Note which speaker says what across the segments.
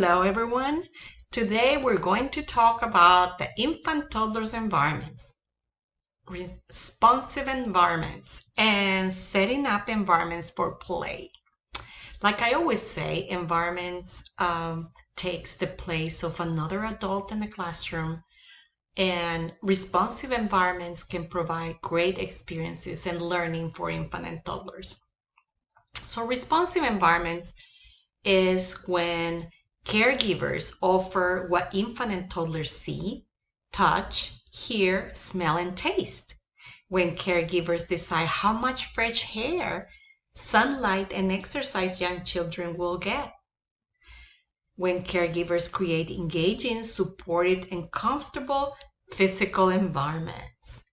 Speaker 1: Hello everyone. Today we're going to talk about the infant toddlers environments, responsive environments, and setting up environments for play. Like I always say, environments takes the place of another adult in the classroom, and responsive environments can provide great experiences and learning for infant and toddlers. So responsive environments is when caregivers offer what infant and toddlers see, touch, hear, smell, and taste. When caregivers decide how much fresh air, sunlight, and exercise young children will get. When caregivers create engaging, supported, and comfortable physical environments.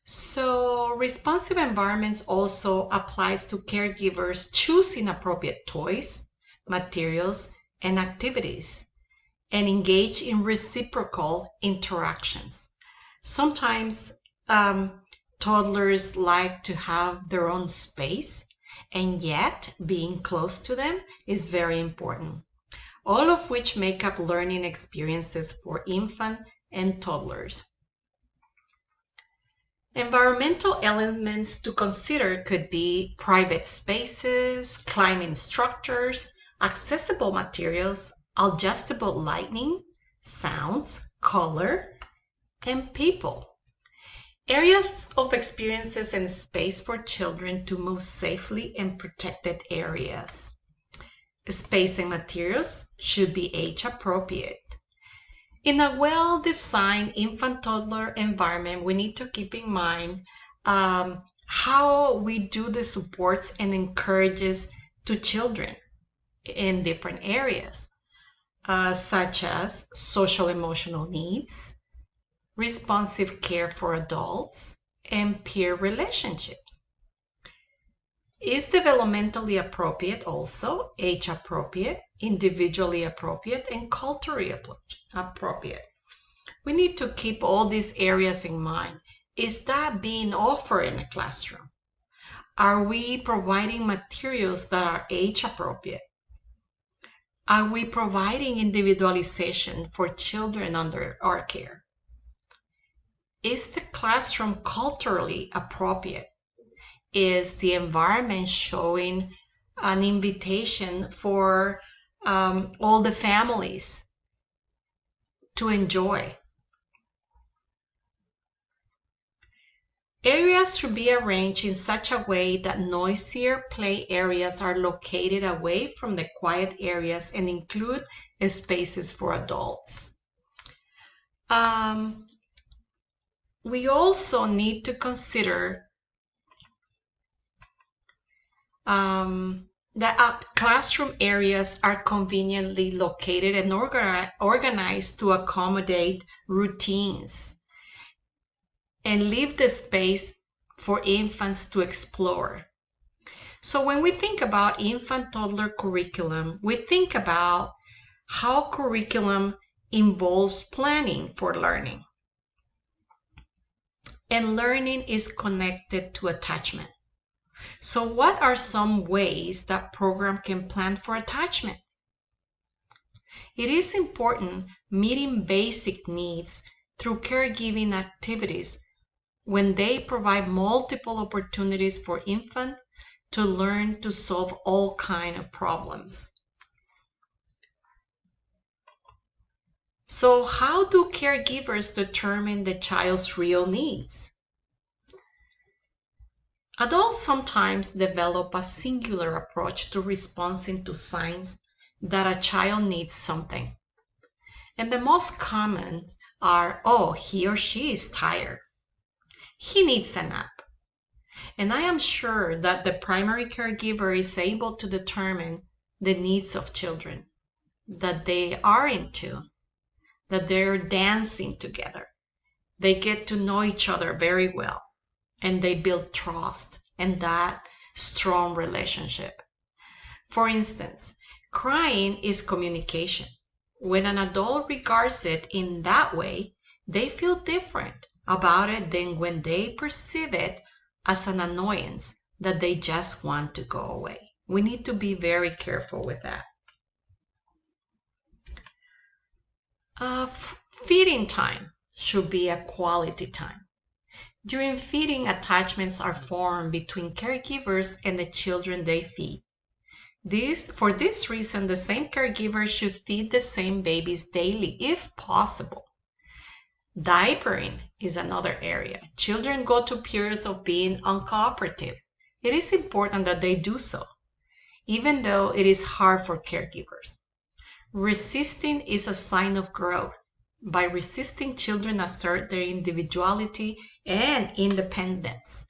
Speaker 1: So responsive environments also applies to caregivers choosing appropriate toys, materials, and activities, and engage in reciprocal interactions. Sometimes toddlers like to have their own space, and yet being close to them is very important, all of which make up learning experiences for infant and toddlers. Environmental elements to consider could be private spaces, climbing structures, accessible materials, adjustable lighting, sounds, color, and people. Areas of experiences and space for children to move safely in protected areas. Space and materials should be age appropriate. In a well-designed infant-toddler environment, we need to keep in mind how we do the supports and encourages to children in different areas, such as social emotional needs, responsive care for adults, and peer relationships. Is developmentally appropriate also, age appropriate, individually appropriate, and culturally appropriate. We need to keep all these areas in mind. Is that being offered in a classroom? Are we providing materials that are age appropriate? Are we providing individualization for children under our care? Is the classroom culturally appropriate? Is the environment showing an invitation for all the families to enjoy? Areas should be arranged in such a way that noisier play areas are located away from the quiet areas and include spaces for adults. We also need to consider that classroom areas are conveniently located and organized to accommodate routines and leave the space for infants to explore. So when we think about infant-toddler curriculum, we think about how curriculum involves planning for learning. And learning is connected to attachment. So what are some ways that program can plan for attachment? It is important meeting basic needs through caregiving activities when they provide multiple opportunities for infants to learn to solve all kinds of problems. So how do caregivers determine the child's real needs? Adults sometimes develop a singular approach to responding to signs that a child needs something. And the most common are, oh, he or she is tired. He needs a nap. And I am sure that the primary caregiver is able to determine the needs of children, that they are in tune, that they're dancing together. They get to know each other very well, and they build trust and that strong relationship. For instance, crying is communication. When an adult regards it in that way, they feel different about it than when they perceive it as an annoyance that they just want to go away. We need to be very careful with that. Feeding time should be a quality time. During feeding, attachments are formed between caregivers and the children they feed. For this reason, the same caregiver should feed the same babies daily if possible. Diapering is another area. Children go through periods of being uncooperative. It is important that they do so, even though it is hard for caregivers. Resisting is a sign of growth. By resisting, children assert their individuality and independence,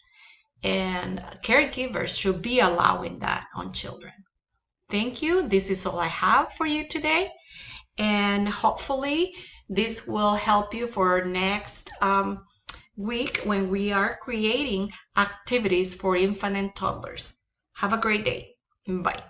Speaker 1: and caregivers should be allowing that on children. Thank you. This is all I have for you today, and hopefully this will help you for next week when we are creating activities for infant and toddlers. Have a great day. Bye.